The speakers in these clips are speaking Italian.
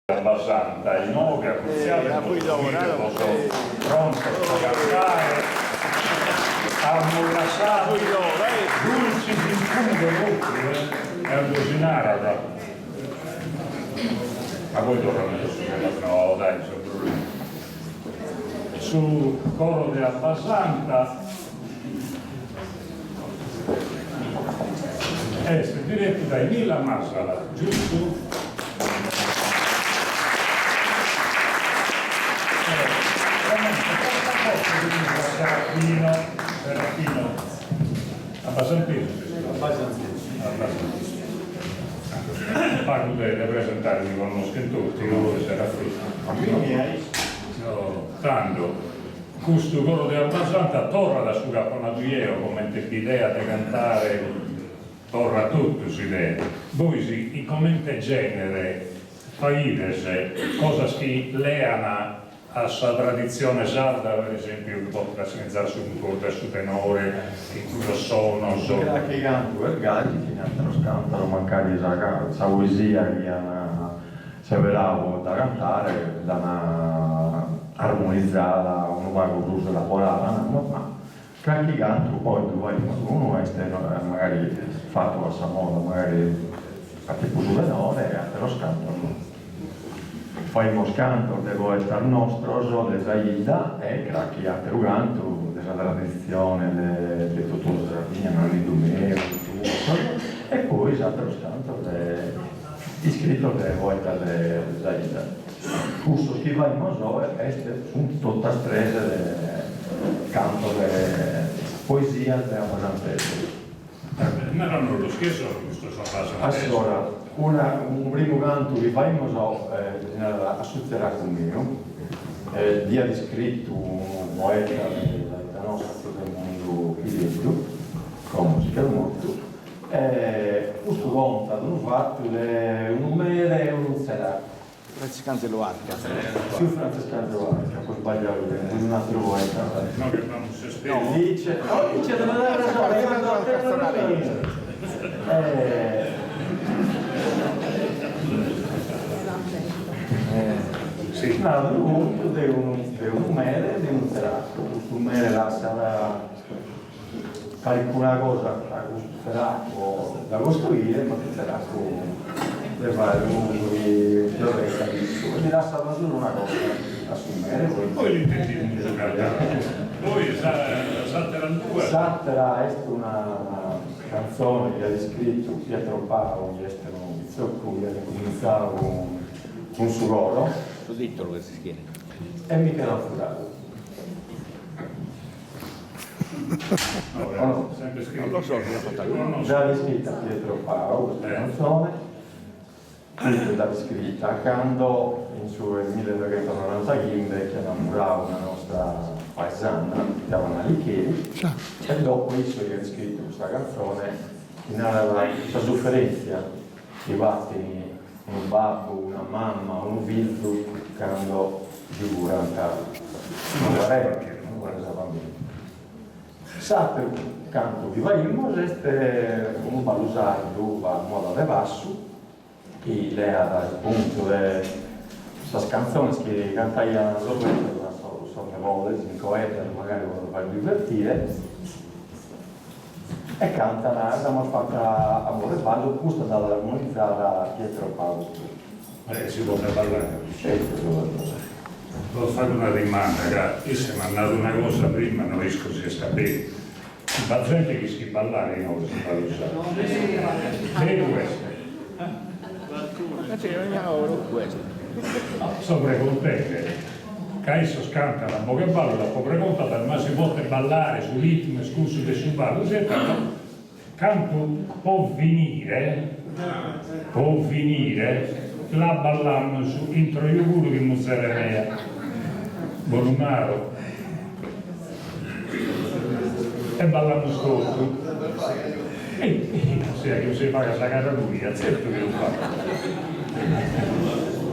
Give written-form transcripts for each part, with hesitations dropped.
La Santa, i nuovi apprezzati pronto a cantare, ammorassati, dulci in fungo, e a dosinare. Ma voi dovete no, dai, su coro della Santa, diretto da Emila Masala, giusto? Serafino, Abbasantino. Parlo di presentare, mi conoscono tutti, non Serafino. Tanto, questo coro di Abbasanta torna da su caponagieo come l'idea di cantare, torna tutto si vede. Voi come genere, faidese, cosa si leana a sua tradizione sarda, per esempio, che può trasmettere su un corte, su tenore, in cui lo sono, che canto per gatti, fino a trascantano magari la poesia che si velavo da cantare, da una armonizzata, uno vago blues elaborata, ma qualche canto poi uno è magari fatto a sa moda, magari fatto più tenore e altro scantano. Poi il canto deve essere nostro, della Ida, e qualche altro canto della tradizione di tutto il Sardegna, non di Dumeo, e poi l'altro canto iscritto delle volte della Ida. Questo che va in moso è tutta stresa del canto della poesia della Masantese. Ma non lo scherzo, questo allora, un primo canto che facciamo a succederà con me, dia di scritto un poeta della nostra del mondo qui dentro, con musica del mondo, questo conta di un fatto di un mele e un sera. Francescante Loarca. Sì, Francescante Loarca, poi sbagliavo, un altro poeta. No, che non si spiega. Dice, te lo dai ragione, sì. No, lui è un mele di un teracco, questo mele lascia qualcuna cosa a questo teracco da costruire, ma il teracco deve fare un uso di giornata quindi lascia solo una cosa a assumere. Poi l'intendi musicale, poi Sattera 2. Sattera è una canzone che ha scritto Pietro Paolo, che è un pizzocco che ha cominciato con suo loro. Ho detto che si schiena. E Michele Furato. No, sempre scritto. Non lo so chi l'ha fatta lui. Già scritta Pietro Paolo, questa canzone, quindi l'ha scritta quando in suo 1995 che innamorava una nostra paesana, si chiama Alicheri, e dopo isso che ha scritto questa canzone che narrava questa sofferenza di batteri un babbo, una mamma, un figlio quando figurata non guarda bambino. Sapete canto di Vaimmo è un balusardo a moda di basso che lei ha dal punto di questa canzone che cantaia l'orrendo da sono le mode, si coedono magari quando fai divertire e canta l'abbiamo fatta a Amore Ballo questa dall'armonizzata Pietro Paolo. Si può parlare. Certo, Devo fare una rimanda, che se mi ha dato una cosa prima non riesco a sapere. La gente che si ballare non si fa usare. E questo. Sono contento. Che scanta la bocca ballo, la povera contata, ma si può ballare su ritmo, scusi che si ballo, canto può venire, la ballando su intro io pure che mozzarella, Bolumaro, e ballando sotto. E se non si paga la cara lui, accetto che lo fa.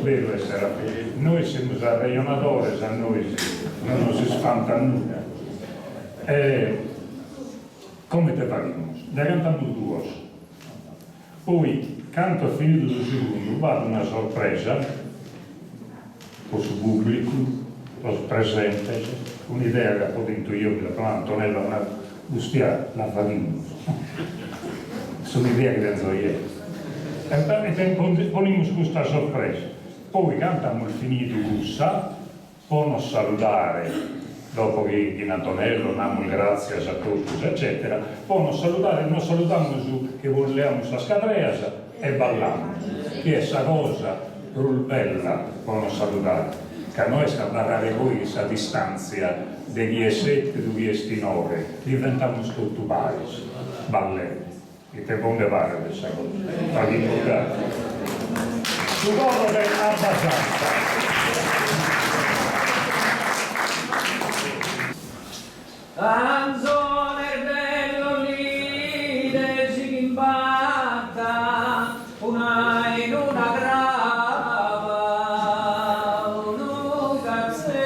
Vero essere noi siamo ragionatori, a noi non si spanta nulla. Come te faremo? Ne cantando due. Poi, canto finito il secondo, vado una sorpresa su pubblico, presente, un'idea che ho detto io, che la Antonella una bustia la farina, sono un'idea che penso io. E ponimos questa sorpresa. Poi cantiamo il finito questa, poi nos salutare, dopo che in Antonello diamo il grazie a tutti, eccetera, poi nos salutiamo su che vogliamo sta scadreasa e balliamo. Che è sta cosa bella, poi nos salutare, che a noi scabarrare voi questa distanza di chi è 7 e chi è sti 9, diventiamo tutto paese, ballare. E te come pare questa cosa? Fa di bucare. Su loro che è abbastanza. Canzone bello lì de si imbatta, una in una grava, uno cazzetto.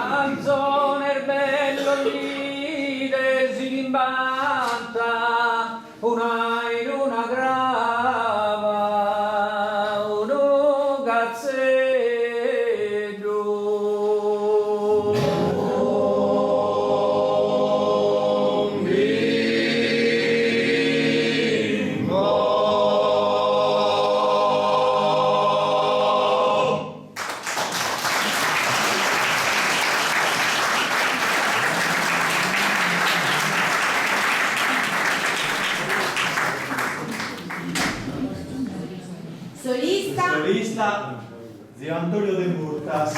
Canzone bello lì de si imbatta, Solista Zio Antonio De Murtas.